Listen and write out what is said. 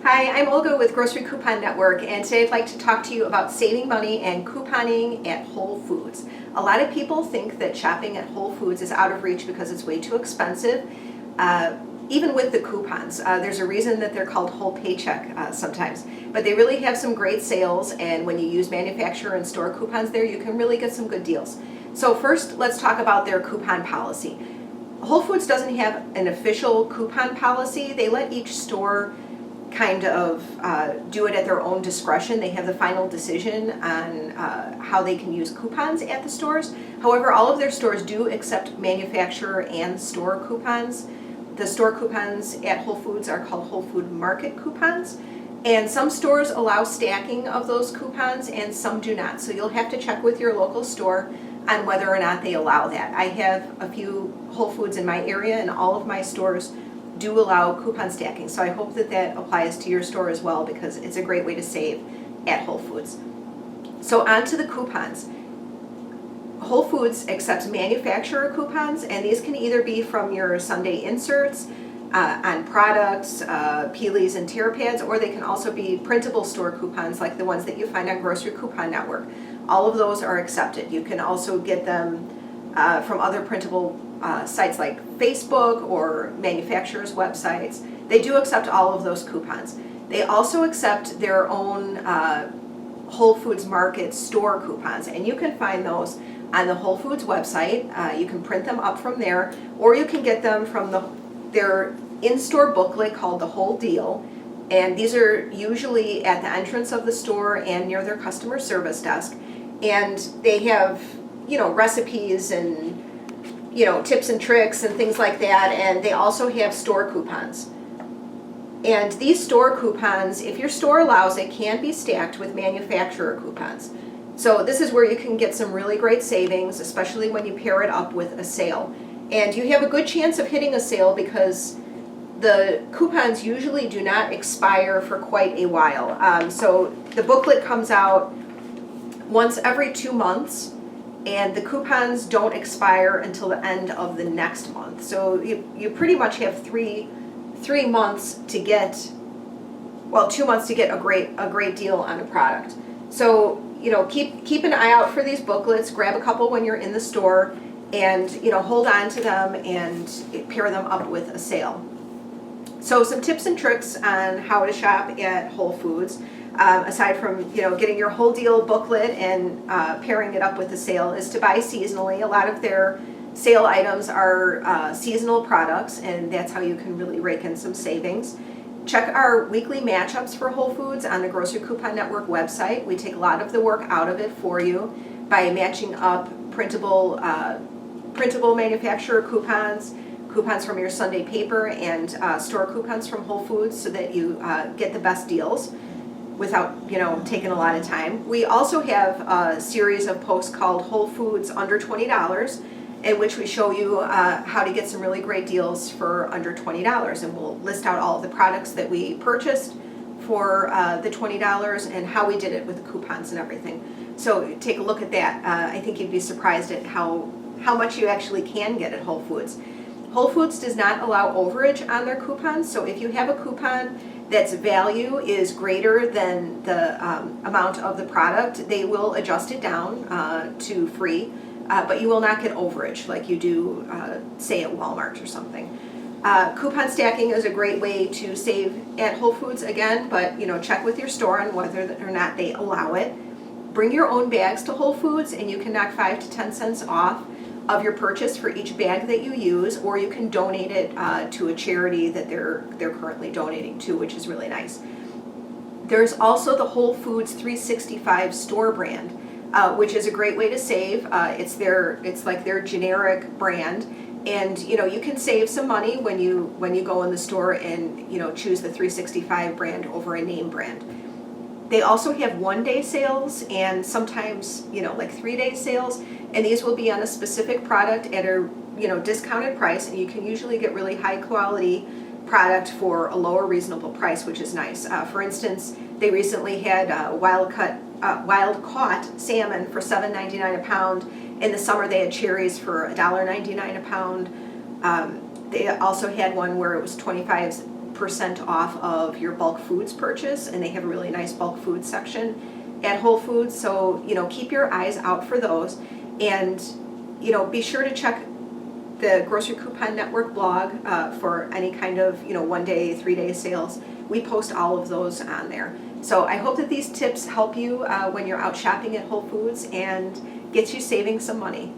Hi, I'm Olga with Grocery Coupon Network, and today I'd like to talk to you about saving money and couponing at Whole Foods. A lot of people think that shopping at Whole Foods is out of reach because it's way too expensive, even with the coupons. There's a reason that they're called whole paycheck sometimes, but they really have some great sales, and when you use manufacturer and store coupons there, you can really get some good deals. So first, let's talk about their coupon policy. Whole Foods doesn't have an official coupon policy. They let each store kind of do it at their own discretion. They have the final decision on how they can use coupons at the stores. However, all of their stores do accept manufacturer and store coupons. The store coupons at Whole Foods are called Whole Food Market coupons. And some stores allow stacking of those coupons and some do not. So you'll have to check with your local store on whether or not they allow that. I have a few Whole Foods in my area, and all of my stores do allow coupon stacking. So I hope that that applies to your store as well, because it's a great way to save at Whole Foods. So on to the coupons. Whole Foods accepts manufacturer coupons, and these can either be from your Sunday inserts on products, Peelies and tear pads, or they can also be printable store coupons like the ones that you find on Grocery Coupon Network. All of those are accepted. You can also get them from other printable sites like Facebook or manufacturers' websites. They do accept all of those coupons. They also accept their own Whole Foods Market store coupons, and you can find those on the Whole Foods website. You can print them up from there, or you can get them from their in-store booklet called The Whole Deal, and these are usually at the entrance of the store and near their customer service desk, and they have, recipes and tips and tricks and things like that, and they also have store coupons. And these store coupons, if your store allows it, can be stacked with manufacturer coupons. So this is where you can get some really great savings, especially when you pair it up with a sale. And you have a good chance of hitting a sale because the coupons usually do not expire for quite a while. So the booklet comes out once every 2 months, and the coupons don't expire until the end of the next month. So you pretty much have three months to get, 2 months to get a great deal on a product. So keep an eye out for these booklets. Grab a couple when you're in the store, and hold on to them and pair them up with a sale. So some tips and tricks on how to shop at Whole Foods. Aside from getting your whole deal booklet and pairing it up with a sale, is to buy seasonally. A lot of their sale items are seasonal products, and that's how you can really rake in some savings. Check our weekly matchups for Whole Foods on the Grocery Coupon Network website. We take a lot of the work out of it for you by matching up printable manufacturer coupons from your Sunday paper, and store coupons from Whole Foods, so that you get the best deals without taking a lot of time. We also have a series of posts called Whole Foods Under $20, in which we show you how to get some really great deals for under $20, and we'll list out all of the products that we purchased for the $20 and how we did it with the coupons and everything. So take a look at that. I think you'd be surprised at how much you actually can get at Whole Foods. Whole Foods does not allow overage on their coupons, so if you have a coupon that's value is greater than the amount of the product, they will adjust it down to free, but you will not get overage like you do, say, at Walmart or something. Coupon stacking is a great way to save at Whole Foods again, but check with your store on whether or not they allow it. Bring your own bags to Whole Foods, and you can knock 5 to 10 cents off of your purchase for each bag that you use, or you can donate it to a charity that they're currently donating to, which is really nice. There's also the Whole Foods 365 store brand, which is a great way to save. It's like their generic brand, and you can save some money when you go in the store and choose the 365 brand over a name brand. They also have 1-day sales and sometimes like 3-day sales, and these will be on a specific product at a discounted price, and you can usually get really high quality product for a lower reasonable price, which is nice. For instance, they recently had wild caught salmon for $7.99 a pound. In the summer they had cherries for $1.99 a pound. They also had one where it was 25 10% off of your bulk foods purchase, and they have a really nice bulk food section at Whole Foods. So, keep your eyes out for those. And, be sure to check the Grocery Coupon Network blog for any kind of, 1-day, 3-day sales. We post all of those on there. So I hope that these tips help you when you're out shopping at Whole Foods and gets you saving some money.